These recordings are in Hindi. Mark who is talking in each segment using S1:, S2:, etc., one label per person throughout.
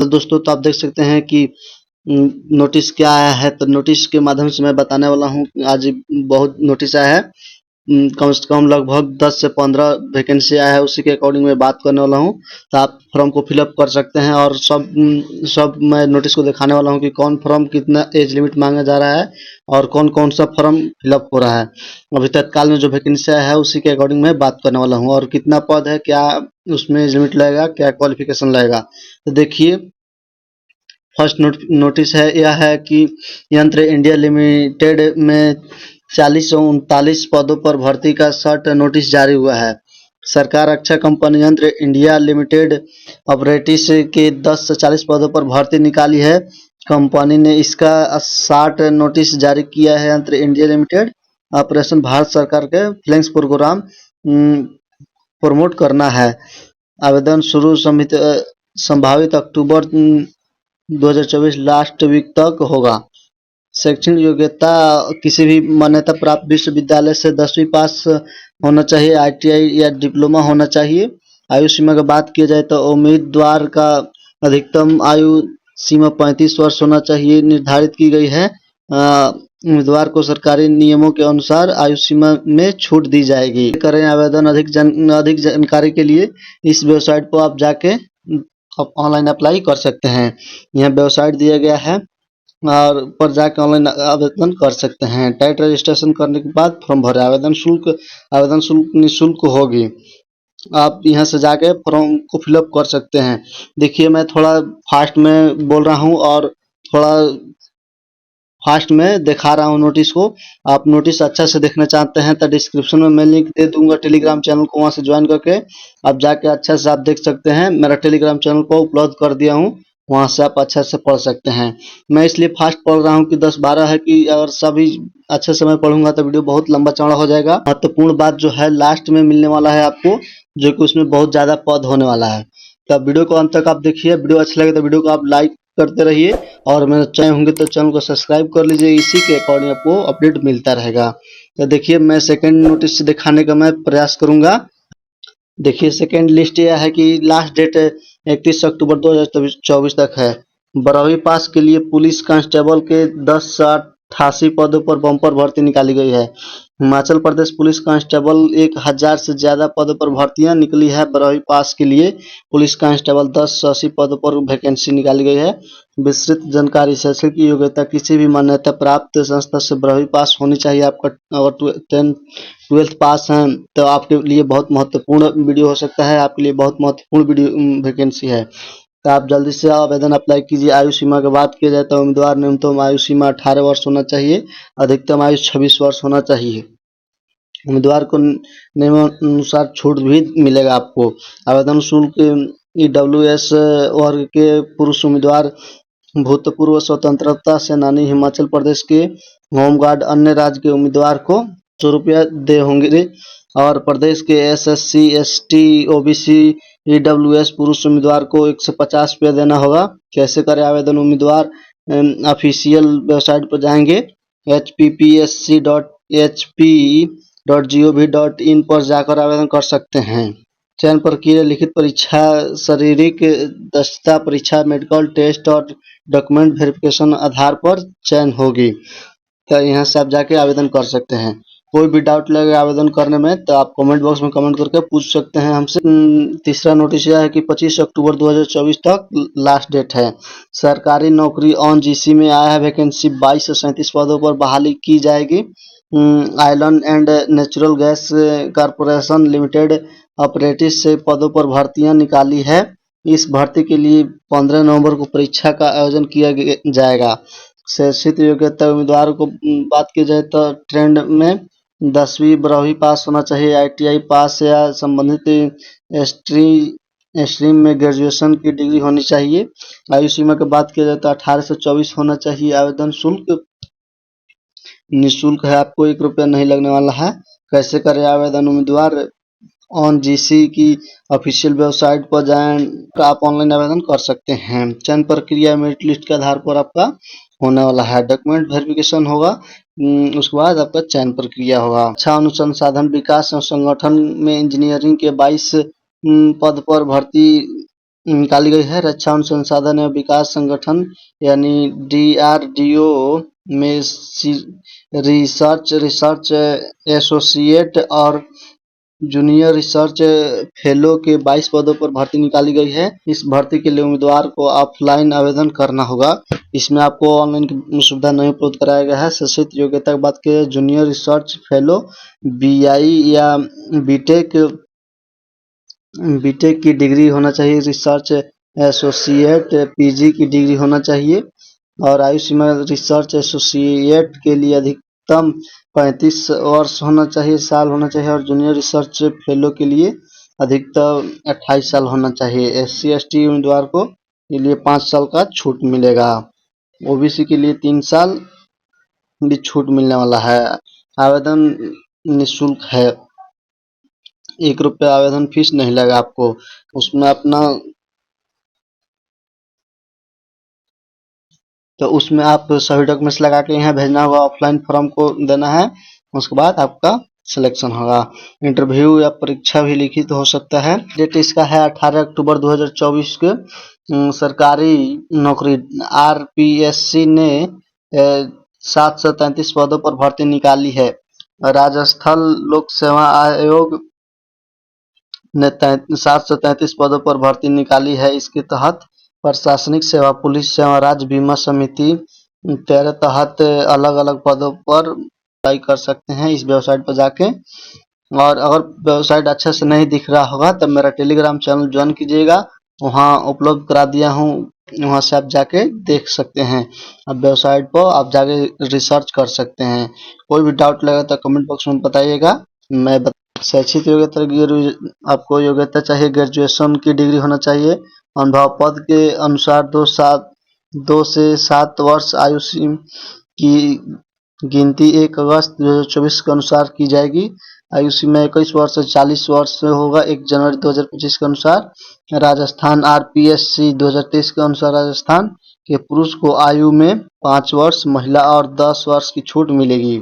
S1: दोस्तों, तो आप देख सकते हैं कि नोटिस क्या आया है। तो नोटिस के माध्यम से मैं बताने वाला हूँ। आज बहुत नोटिस आया है, कम से कम लगभग 10 से 15 वैकेंसी आया है, उसी के अकॉर्डिंग मैं बात करने वाला हूँ। तो आप फॉर्म को फिलअप कर सकते हैं और सब मैं नोटिस को दिखाने वाला हूँ कि कौन फॉर्म कितना एज लिमिट मांगा जा रहा है और कौन कौन सा फॉर्म फिलअप हो रहा है। अभी तत्काल में जो वैकेंसी आया है उसी के अकॉर्डिंग मैं बात करने वाला हूँ। और कितना पद है, क्या उसमें एज लिमिट लगेगा, क्या क्वालिफिकेशन लगेगा। तो देखिए, फर्स्ट नोटिस है यह है कि यंत्र इंडिया लिमिटेड में 4039 पदों पर भर्ती का शॉर्ट नोटिस जारी हुआ है। सरकार रक्षा कंपनी यंत्र इंडिया लिमिटेड ऑपरेटिस के 10 से 40 पदों पर भर्ती निकाली है। कंपनी ने इसका शॉर्ट नोटिस जारी किया है। यंत्र इंडिया लिमिटेड ऑपरेशन भारत सरकार के फ्लैंक्स प्रोग्राम प्रमोट करना है। आवेदन शुरू संभावित अक्टूबर 2024 लास्ट वीक तक होगा। शैक्षणिक योग्यता किसी भी मान्यता प्राप्त विश्वविद्यालय से 10वीं पास होना चाहिए, ITI या डिप्लोमा होना चाहिए। आयु सीमा की बात की जाए तो उम्मीदवार का अधिकतम आयु सीमा 35 वर्ष होना चाहिए निर्धारित की गई है। उम्मीदवार को सरकारी नियमों के अनुसार आयु सीमा में छूट दी जाएगी। करें आवेदन। अधिक जानकारी के लिए इस वेबसाइट पर आप जाके आप ऑनलाइन अप्लाई कर सकते हैं। यह वेबसाइट दिया गया है और पर जाकर ऑनलाइन आवेदन कर सकते हैं। टाइट रजिस्ट्रेशन करने के बाद फॉर्म भरें। आवेदन शुल्क निःशुल्क होगी। आप यहां से जाके फॉर्म को फिलअप कर सकते हैं। देखिए, मैं थोड़ा फास्ट में बोल रहा हूं और थोड़ा फास्ट में दिखा रहा हूँ नोटिस को। आप नोटिस अच्छा से देखना चाहते हैं तो डिस्क्रिप्शन में मैं लिंक दे दूंगा टेलीग्राम चैनल को, वहां से ज्वाइन करके आप जाके अच्छा से आप देख सकते हैं। मेरा टेलीग्राम चैनल को उपलब्ध कर दिया हूँ, वहां से आप अच्छा से पढ़ सकते हैं। मैं इसलिए फास्ट पढ़ रहा हूँ कि 10-12 है कि अगर सभी अच्छे से मैं पढ़ूंगा तो वीडियो बहुत लंबा चौड़ा हो जाएगा। महत्वपूर्ण बात जो है लास्ट में मिलने वाला है आपको, जो कि उसमें बहुत ज्यादा पद होने वाला है। तो वीडियो को अंत तक आप देखिए। वीडियो अच्छा लगे तो वीडियो को आप लाइक करते रहिए और मेरे चैनल होंगे तो चैनल को सब्सक्राइब कर लीजिए। इसी के अकॉर्डिंग आपको अपडेट मिलता रहेगा। तो देखिए, मैं सेकंड नोटिस दिखाने का मैं प्रयास करूंगा। देखिए, सेकंड लिस्ट यह है कि लास्ट डेट 31 अक्टूबर 2024 तक है। 12वीं पास के लिए पुलिस कांस्टेबल के 10 से 88 पदों पर बम्पर भर्ती निकाली गई है। हिमाचल प्रदेश पुलिस कांस्टेबल 1000 से ज्यादा पदों पर भर्तियां निकली है। 12वीं पास के लिए पुलिस कांस्टेबल 10 से 80 पदों पर वैकेंसी निकाली गई है। विस्तृत जानकारी। शैक्षणिक योग्यता किसी भी मान्यता प्राप्त संस्था से 12वीं पास होनी चाहिए। आपका अगर 12th पास हैं तो आपके लिए बहुत महत्वपूर्ण वीडियो हो सकता है, आपके लिए बहुत महत्वपूर्ण वीडियो वैकेंसी है। तो आप जल्दी से आवेदन अप्लाई कीजिए। आयु सीमा की बात की जाए तो उम्मीदवार न्यूनतम आयु सीमा 18 वर्ष होना चाहिए, अधिकतम आयु 26 वर्ष होना चाहिए। उम्मीदवार को नियमानुसार छूट भी मिलेगा आपको। आवेदन शुल्क EWS वर्ग के पुरुष उम्मीदवार, भूतपूर्व स्वतंत्रता सेनानी, हिमाचल प्रदेश के होमगार्ड, अन्य राज्य के उम्मीदवार को 100 रुपया दे होंगे और प्रदेश के SSC ST OBC EWS पुरुष उम्मीदवार को 150 रुपया देना होगा। कैसे करें आवेदन? उम्मीदवार ऑफिशियल वेबसाइट पर जाएंगे, hppsc.hp.gov.in पर जाकर आवेदन कर सकते हैं। चयन प्रक्रिया लिखित परीक्षा, शारीरिक दक्षता परीक्षा, मेडिकल टेस्ट और डॉक्यूमेंट वेरिफिकेशन आधार पर चयन होगी। तो यहाँ से आप जाके आवेदन कर सकते हैं। कोई भी डाउट लगे आवेदन करने में तो आप कमेंट बॉक्स में कमेंट करके पूछ सकते हैं हमसे। तीसरा नोटिस यह है कि 25 अक्टूबर 2024 तक लास्ट डेट है। सरकारी नौकरी ऑन GC में आया है वैकेंसी। 22 से 37 पदों पर बहाली की जाएगी। Iron and natural gas corporation limited operative से पदों पर भर्तियां निकाली है। इस भर्ती के लिए 15 नवंबर को परीक्षा का आयोजन किया जाएगा। शैक्षिक योग्यता उम्मीदवारों को बात की जाए तो ट्रेंड में 10वीं 12वीं पास होना चाहिए, ITI पास या संबंधित स्ट्रीम में ग्रेजुएशन की डिग्री होनी चाहिए। आयु सीमा की बात की जाए तो 18 से 24 होना चाहिए। आवेदन शुल्क निःशुल्क है, आपको 1 रुपया नहीं लगने वाला है। कैसे करें आवेदन? उम्मीदवार ऑन GC की ऑफिशियल वेबसाइट पर जाएं तो आप ऑनलाइन आवेदन कर सकते हैं। चयन प्रक्रिया मेरिट लिस्ट के आधार पर आपका होने वाला है। डॉक्यूमेंट वेरिफिकेशन होगा, उसके बाद आपका चयन प्रक्रिया होगा। अच्छा अनुसंधान विकास संगठन में इंजीनियरिंग के 22 पद पर भर्ती निकाली गई है। रक्षा अनुसंधान एवं विकास संगठन यानी DRDO में रिसर्च एसोसिएट और जूनियर रिसर्च फेलो के 22 पदों पर भर्ती निकाली गई है। इस भर्ती के लिए उम्मीदवार को ऑफलाइन आवेदन करना होगा। इसमें आपको ऑनलाइन की सुविधा नहीं उपलब्ध कराया गया है। शैक्षिक योग्यता की बात करें, जूनियर रिसर्च फेलो BI या बीटेक बीटेक की डिग्री होना चाहिए। रिसर्च एसोसिएट PG की डिग्री होना चाहिए और आयु सीमा रिसर्च एसोसिएट के लिए अधिकतम 35 वर्ष होना चाहिए, साल होना चाहिए और जूनियर रिसर्च फेलो के लिए अधिकतम 28 साल होना चाहिए। SC ST उम्मीदवार को के लिए 5 साल का छूट मिलेगा। OBC के लिए 3 साल भी छूट मिलने वाला है। आवेदन निःशुल्क है, 1 रुपया आवेदन फीस नहीं लगा आपको। उसमें अपना तो उसमें आप सभी डॉक्यूमेंट्स लगा के यहाँ भेजना होगा, ऑफलाइन फॉर्म को देना है, उसके बाद आपका सिलेक्शन होगा। इंटरव्यू या परीक्षा भी लिखित हो सकता है। डेट इसका है 18 अक्टूबर 2024 के। सरकारी नौकरी RPSC ने 733 पदों पर भर्ती निकाली है। राजस्थान लोक सेवा आयोग ने 733 पदों पर भर्ती निकाली है। इसके तहत प्रशासनिक सेवा, पुलिस सेवा, राज्य बीमा समिति के तहत अलग अलग पदों पर अप्लाई कर सकते हैं इस वेबसाइट पर जाके। और अगर वेबसाइट अच्छे से नहीं दिख रहा होगा तब मेरा टेलीग्राम चैनल ज्वाइन कीजिएगा, वहाँ उपलब्ध करा दिया हूँ, वहाँ से आप जाके देख सकते हैं। अब वेबसाइट पर आप जाके रिसर्च कर सकते हैं। कोई भी डाउट लगा तो कमेंट बॉक्स में बताइएगा, मैं शैक्षिक योग्यता आपको योग्यता चाहिए, ग्रेजुएशन की डिग्री होना चाहिए। अनुभव पद के अनुसार 2 से 7 वर्ष आयु की गिनती 1 अगस्त 2024 के अनुसार की जाएगी। आयु सीमा 21 वर्ष से 40 वर्ष होगा 1 जनवरी 2025 के अनुसार। राजस्थान RPSC 2023 के अनुसार राजस्थान के पुरुष को आयु में 5 वर्ष, महिला और 10 वर्ष की छूट मिलेगी।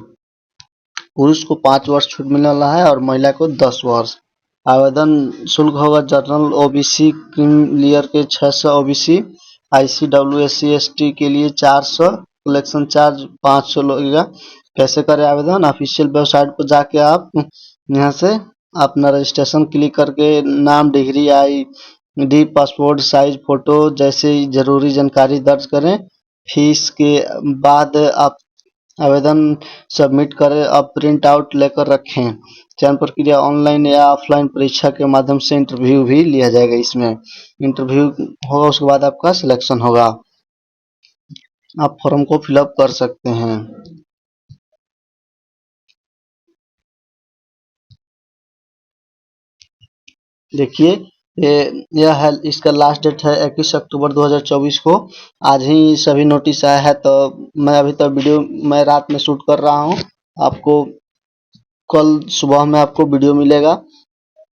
S1: पुरुष को 5 वर्ष छूट मिलने वाला है और महिला को 10 वर्ष। आवेदन शुल्क होगा जनरल OBC क्रीमिलियर के 600, OBC ICW SC ST के लिए 400, कलेक्शन चार्ज 500 लगेगा। कैसे करें आवेदन? ऑफिशियल वेबसाइट पर जाके आप यहाँ से अपना रजिस्ट्रेशन क्लिक करके नाम, degree, ID, passport size photo जैसे जरूरी जानकारी दर्ज करें। फीस के बाद आप आवेदन सबमिट करें। अब प्रिंट आउट लेकर रखें। चयन प्रक्रिया ऑनलाइन या ऑफलाइन परीक्षा के माध्यम से इंटरव्यू भी लिया जाएगा। इसमें इंटरव्यू होगा, उसके बाद आपका सिलेक्शन होगा। आप फॉर्म को फिलअप कर सकते हैं। देखिए यह है, इसका लास्ट डेट है 21 अक्टूबर 2024 को। आज ही सभी नोटिस आया है, तो मैं अभी तो वीडियो मैं रात में शूट कर रहा हूँ, आपको कल सुबह में आपको वीडियो मिलेगा।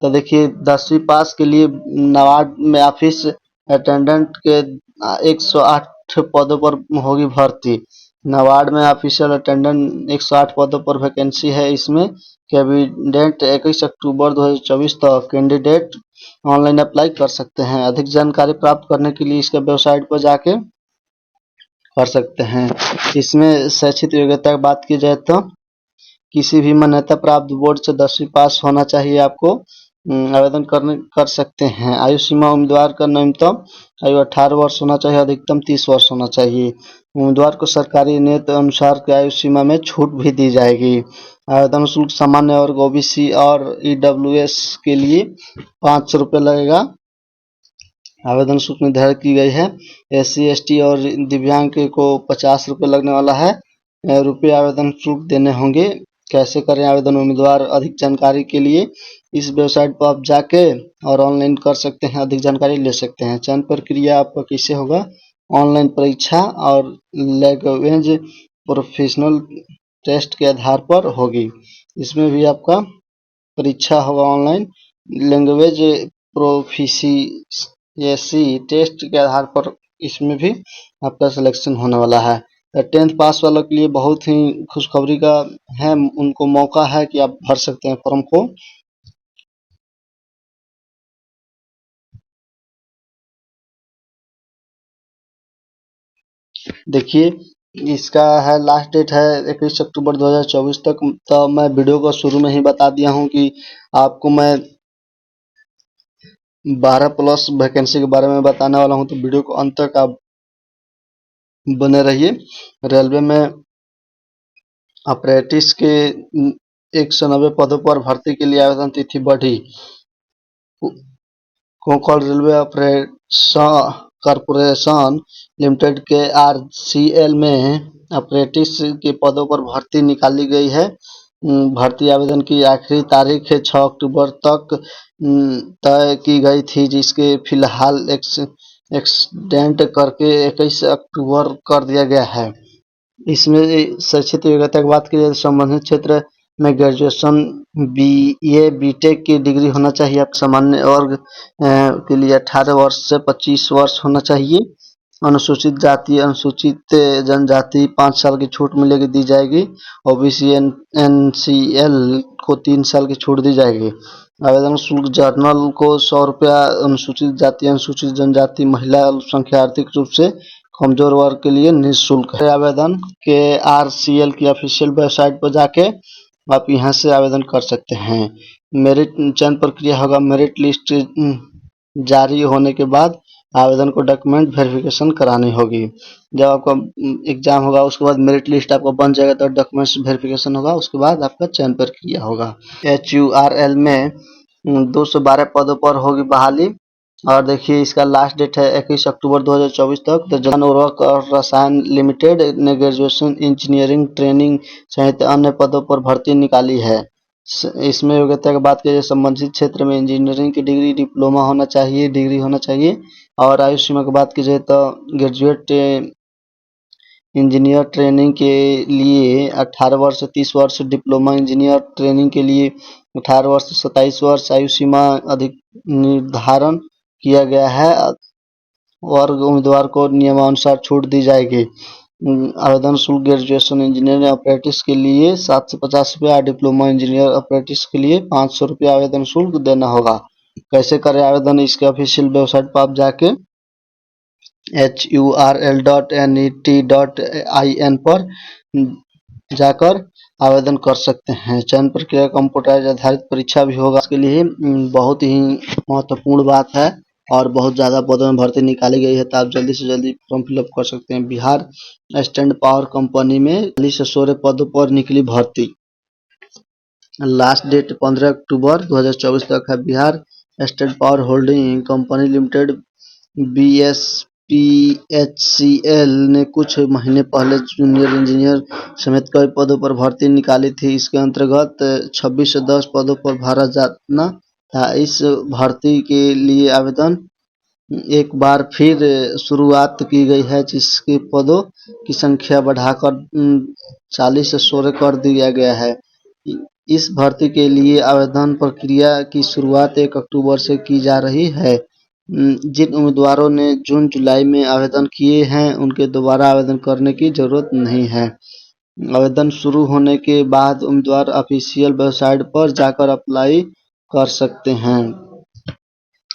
S1: तो देखिए 10वीं पास के लिए नवाड में ऑफिस अटेंडेंट के 108 पदों पर होगी भर्ती। नवाड में ऑफिशियल अटेंडेंट 108 पदों पर वैकेंसी है। इसमें कैंडिडेट 21 अक्टूबर 2024 तक कैंडिडेट ऑनलाइन अप्लाई कर सकते हैं। अधिक जानकारी प्राप्त करने के लिए इसके वेबसाइट पर जाके कर सकते हैं। इसमें शैक्षिक योग्यता की बात की जाए तो किसी भी मान्यता प्राप्त बोर्ड से 10वीं पास होना चाहिए आपको। आवेदन कर सकते हैं। आयु सीमा उम्मीदवार का न्यूनतम आयु 18 वर्ष होना चाहिए, अधिकतम 30 वर्ष होना चाहिए। उम्मीदवार को सरकारी नीति अनुसार की आयु सीमा में छूट भी दी जाएगी। आवेदन शुल्क सामान्य वर्ग OBC और EWS के लिए 500 रुपये लगेगा। आवेदन शुल्क निर्धारित की गई है। SC ST और दिव्यांग को 50 रुपये लगने वाला है। रुपये आवेदन शुल्क देने होंगे। कैसे करें आवेदन? उम्मीदवार अधिक जानकारी के लिए इस वेबसाइट पर आप जाके और ऑनलाइन कर सकते हैं, अधिक जानकारी ले सकते हैं। चयन प्रक्रिया आपका कैसे होगा? ऑनलाइन परीक्षा और लैंग्वेज प्रोफेशनल टेस्ट के आधार पर होगी। इसमें भी आपका परीक्षा होगा ऑनलाइन। लैंग्वेज प्रोफिशिएंसी टेस्ट के आधार पर इसमें भी आपका सिलेक्शन होने वाला है। 10th पास वालों के लिए बहुत ही खुशखबरी का है, उनको मौका है कि आप भर सकते हैं फॉर्म को। देखिए, इसका है लास्ट डेट है 21 अक्टूबर 2024 तक। तो मैं वीडियो को शुरू में ही बता दिया हूँ कि आपको मैं 12 प्लस वैकेंसी के बारे में बताने वाला हूँ, तो वीडियो को अंत तक आप बने रहिए। रेलवे में अप्रेंटिस के 190 पदों पर भर्ती के लिए आवेदन तिथि बढ़ी। कोंकण रेलवे कॉरपोरेशन लिमिटेड के आरसीएल में अप्रेंटिस के पदों पर भर्ती निकाली गई है। भर्ती आवेदन की आखिरी तारीख 6 अक्टूबर तक तय की गई थी, जिसके फिलहाल एक्सटेंड करके 21 अक्टूबर कर दिया गया है। इसमें शैक्षिक योग्यता की बात की जाए तो संबंधित क्षेत्र में ग्रेजुएशन बीए बीटेक की डिग्री होना चाहिए। आप सामान्य वर्ग के लिए 18 वर्ष से 25 वर्ष होना चाहिए। अनुसूचित जाति अनुसूचित जनजाति 5 साल की छूट मिलेगी, दी जाएगी। ओबीसी एनसीएल को 3 साल की छूट दी जाएगी। आवेदन शुल्क जर्नल को 100 रुपया, अनुसूचित जाति अनुसूचित जनजाति महिला अल्पसंख्यक आर्थिक रूप से कमजोर वर्ग के लिए निःशुल्क है। आवेदन के आरसीएल की ऑफिशियल वेबसाइट पर जाके आप यहाँ से आवेदन कर सकते हैं। मेरिट चयन प्रक्रिया होगा। मेरिट लिस्ट जारी होने के बाद आवेदन को डॉक्यूमेंट वेरिफिकेशन करानी होगी। जब आपका एग्जाम होगा उसके बाद मेरिट लिस्ट आपका बन जाएगा, तो डॉक्यूमेंट्स वेरिफिकेशन होगा, उसके बाद आपका चयन प्रक्रिया होगा। HURL में 212 पदों पर होगी बहाली। और देखिए, इसका लास्ट डेट है 21 अक्टूबर 2024 तक। तो जन उर्वरक और रसायन लिमिटेड ने ग्रेजुएशन इंजीनियरिंग ट्रेनिंग सहित अन्य पदों पर भर्ती निकाली है। इसमें योग्यता की बात की जाए, संबंधित क्षेत्र में इंजीनियरिंग की डिग्री डिप्लोमा होना चाहिए, डिग्री होना चाहिए। और आयु सीमा की बात की जाए तो ग्रेजुएट इंजीनियर ट्रेनिंग के लिए 18 वर्ष से 30 वर्ष, डिप्लोमा इंजीनियर ट्रेनिंग के लिए 18 वर्ष से 27 वर्ष आयु सीमा अधिक निर्धारण किया गया है। वर्ग उम्मीदवार को नियमानुसार छूट दी जाएगी। आवेदन शुल्क ग्रेजुएशन इंजीनियर अप्रेंटिस के लिए 750 रुपया, डिप्लोमा इंजीनियर अप्रेंटिस के लिए 500 रुपया आवेदन शुल्क देना होगा। कैसे करें आवेदन? इसके ऑफिशियल वेबसाइट पर आप जाके HURL.NET.IN पर जाकर आवेदन कर सकते हैं। चयन प्रक्रिया कंप्यूटराइज आधारित परीक्षा भी होगा। इसके लिए बहुत ही महत्वपूर्ण बात है और बहुत ज़्यादा पदों में भर्ती निकाली गई है, तो आप जल्दी से जल्दी फॉर्म फिलअप कर सकते हैं। बिहार स्टैंड पावर कंपनी में 40 से 16 पदों पर निकली भर्ती। लास्ट डेट 15 अक्टूबर 2024 तक है। Bihar state power holding company limited BSPHCL ने कुछ महीने पहले जूनियर इंजीनियर समेत कई पदों पर भर्ती निकाली थी। इसके अंतर्गत 26 से 10 पदों पर भरा जाना था। इस भर्ती के लिए आवेदन एक बार फिर शुरुआत की गई है, जिसके पदों की संख्या बढ़ाकर 40 से 16 कर दिया गया है। इस भर्ती के लिए आवेदन प्रक्रिया की शुरुआत 1 अक्टूबर से की जा रही है। जिन उम्मीदवारों ने जून जुलाई में आवेदन किए हैं, उनके दोबारा आवेदन करने की जरूरत नहीं है। आवेदन शुरू होने के बाद उम्मीदवार ऑफिशियल वेबसाइट पर जाकर अप्लाई कर सकते हैं।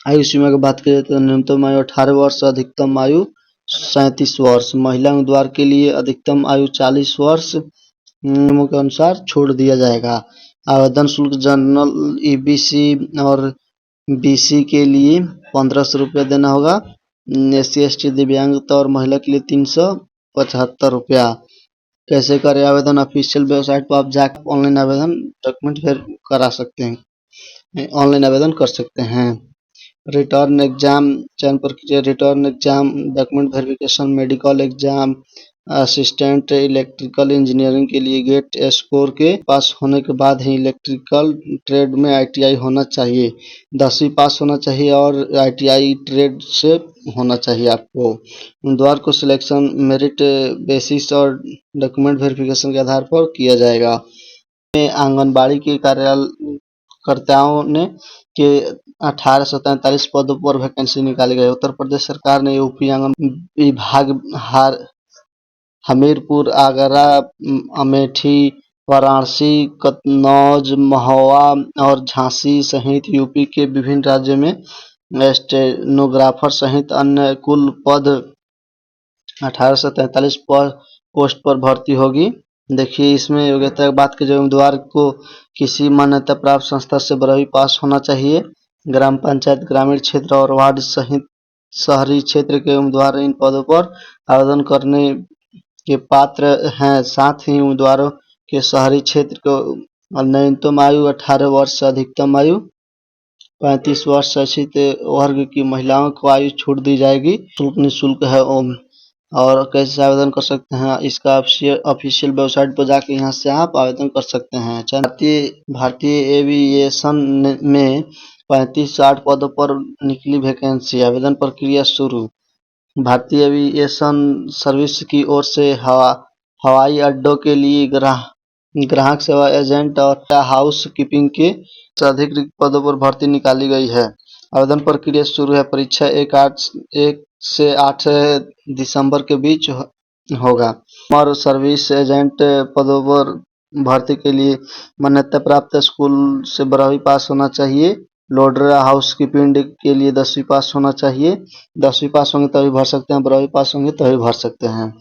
S1: आयु सीमा की बात करें तो न्यूनतम आयु 18 वर्ष, अधिकतम आयु 37 वर्ष। महिला उम्मीदवार के लिए अधिकतम आयु 40 वर्ष नियमों के अनुसार छोड़ दिया जाएगा। आवेदन शुल्क जनरल EBC और BC के लिए 1500 रुपया देना होगा। SC ST दिव्यांग और महिला के लिए 375 रुपया। कैसे करें आवेदन? ऑफिशियल वेबसाइट पर आप जाकर ऑनलाइन आवेदन डॉक्यूमेंट करा सकते हैं, ऑनलाइन आवेदन कर सकते हैं। रिटर्न एग्जाम चयन प्रक्रिया, return exam, document verification, medical exam, assistant electrical engineering के लिए गेट स्कोर के पास होने के बाद ही इलेक्ट्रिकल ट्रेड में ITI होना चाहिए। 10वीं पास होना चाहिए और ITI ट्रेड से होना चाहिए। आपको उम्मीदवार को सिलेक्शन मेरिट बेसिस और डॉक्यूमेंट वेरिफिकेशन के आधार पर किया जाएगा। आंगनबाड़ी के कार्यकर्ताओं ने के 18 से 43 पदों पर वैकेंसी निकाली गई। उत्तर प्रदेश सरकार ने यूपी आंगन विभाग हमीरपुर, आगरा, अमेठी, वाराणसी, कन्नौज, महोबा और झांसी सहित यूपी के विभिन्न राज्यों में स्टेनोग्राफर सहित अन्य कुल पद 18 से 43 पोस्ट पर भर्ती होगी। देखिए इसमें योग्यता की बात की जाए, उम्मीदवार को किसी मान्यता प्राप्त संस्था से 12वीं पास होना चाहिए। ग्राम पंचायत, ग्रामीण क्षेत्र और वार्ड सहित शहरी क्षेत्र के उम्मीदवार इन पदों पर आवेदन करने के पात्र हैं। साथ ही उम्मीदवारों के शहरी क्षेत्र को न्यूनतम आयु 18 वर्ष से अधिकतम आयु 35 वर्ष से शिक्षित वर्ग की महिलाओं को आयु छूट दी जाएगी। शुल्क निःशुल्क है। और कैसे आवेदन कर सकते हैं, इसका ऑफिशियल वेबसाइट पर जाके यहाँ से आप आवेदन कर सकते हैं। भारतीय एविएशन में 35-60 पदों पर निकली वैकेंसी। आवेदन प्रक्रिया शुरू। भारतीय एविएशन सर्विस की ओर से हवाई अड्डों के लिए ग्राहक सेवा एजेंट और हाउस कीपिंग के अधिक रिक्त पदों पर भर्ती निकाली गई है। आवेदन प्रक्रिया शुरू है। परीक्षा 1 से 8 दिसंबर के बीच होगा। और सर्विस एजेंट पदों पर भर्ती के लिए मान्यता प्राप्त स्कूल से 12वीं पास होना चाहिए। लोडर हाउस कीपिंग के लिए 10वीं पास होना चाहिए। 10वीं पास होंगे तभी भर सकते हैं, 12वीं पास होंगे तभी भर सकते हैं।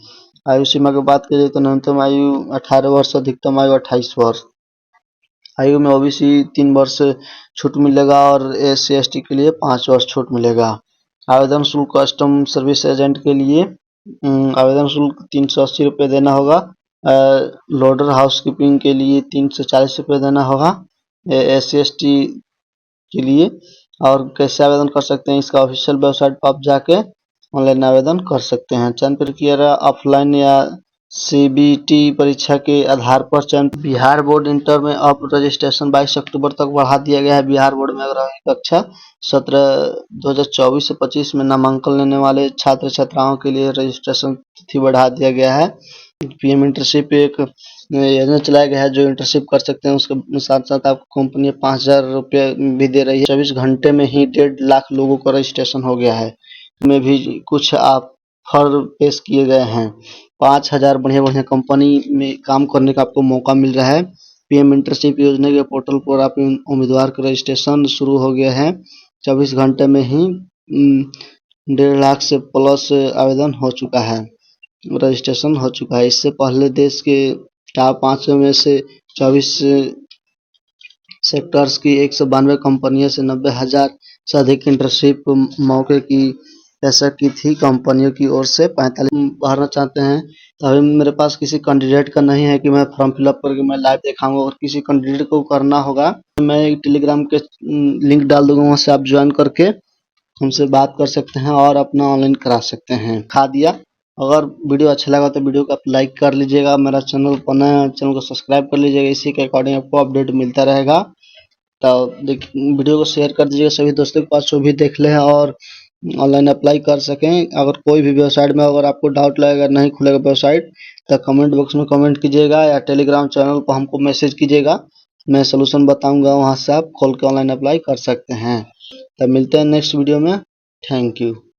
S1: आयु सीमा की बात करें तो न्यूनतम आयु 18 वर्ष, अधिकतम आयु 28 वर्ष। आयु में ओबीसी 3 वर्ष छूट मिलेगा और SC/ST के लिए 5 वर्ष छूट मिलेगा। आवेदन शुल्क कस्टम सर्विस एजेंट के लिए आवेदन शुल्क 380 रुपये देना होगा। लोडर हाउस कीपिंग के लिए 340 रुपये देना होगा। SC/ST के लिए। और कैसे आवेदन कर सकते हैं, इसका ऑफिशियल वेबसाइट पर आप जाके ऑनलाइन आवेदन कर सकते हैं। चयन प्रक्रिया ऑफलाइन या CBT परीक्षा के आधार पर चयन। बिहार बोर्ड इंटर में अब रजिस्ट्रेशन 22 अक्टूबर तक बढ़ा दिया गया है। बिहार बोर्ड में 11वीं कक्षा सत्र 2024 से 25 में नामांकन लेने वाले छात्र छात्राओं के लिए रजिस्ट्रेशन तिथि बढ़ा दिया गया है। PM इंटर्नशिप एक योजना चलाया गया है जो इंटर्नशिप कर सकते हैं। उसके साथ साथ आपको कंपनी 5,000 रुपये भी दे रही है। 24 घंटे में ही 1.5 लाख लोगों का रजिस्ट्रेशन हो गया है। में भी कुछ ऑफर पेश किए गए हैं। 5,000 बढ़िया कंपनी में काम करने का आपको मौका मिल रहा है। PM इंटर्नशिप योजना के पोर्टल पर आप उम्मीदवार का रजिस्ट्रेशन शुरू हो गया है। 24 घंटे में ही 1.5 लाख से प्लस आवेदन हो चुका है, रजिस्ट्रेशन हो चुका है। इससे पहले देश के टॉप 500 में से 24 सेक्टर्स की 192 कंपनियों से 90,000 से अधिक इंटर्नशिप मौके की ऐसा की थी। कंपनियों की ओर से 45 भरना चाहते हैं तो अभी मेरे पास किसी कैंडिडेट का नहीं है कि मैं फॉर्म फिलअप करके मैं लाइव दिखाऊंगा। और किसी कैंडिडेट को करना होगा मैं टेलीग्राम के लिंक डाल दूंगा, वहाँ से आप ज्वाइन करके हमसे बात कर सकते हैं और अपना ऑनलाइन करा सकते हैं। खा दिया। अगर वीडियो अच्छा लगा तो वीडियो को आप लाइक कर लीजिएगा। मेरा चैनल पर नया है, चैनल को सब्सक्राइब कर लीजिएगा। इसी के अकॉर्डिंग आपको अपडेट मिलता रहेगा। तो वीडियो को शेयर कर दीजिएगा सभी दोस्तों के पास जो भी देख ले और ऑनलाइन अप्लाई कर सकें। अगर कोई भी वेबसाइट में अगर आपको डाउट लगेगा, नहीं खुलेगा वेबसाइट, तो कमेंट बॉक्स में कमेंट कीजिएगा या टेलीग्राम चैनल पर हमको मैसेज कीजिएगा। मैं सलूशन बताऊंगा, वहां से आप खोल के ऑनलाइन अप्लाई कर सकते हैं। तब मिलते हैं नेक्स्ट वीडियो में। Thank you.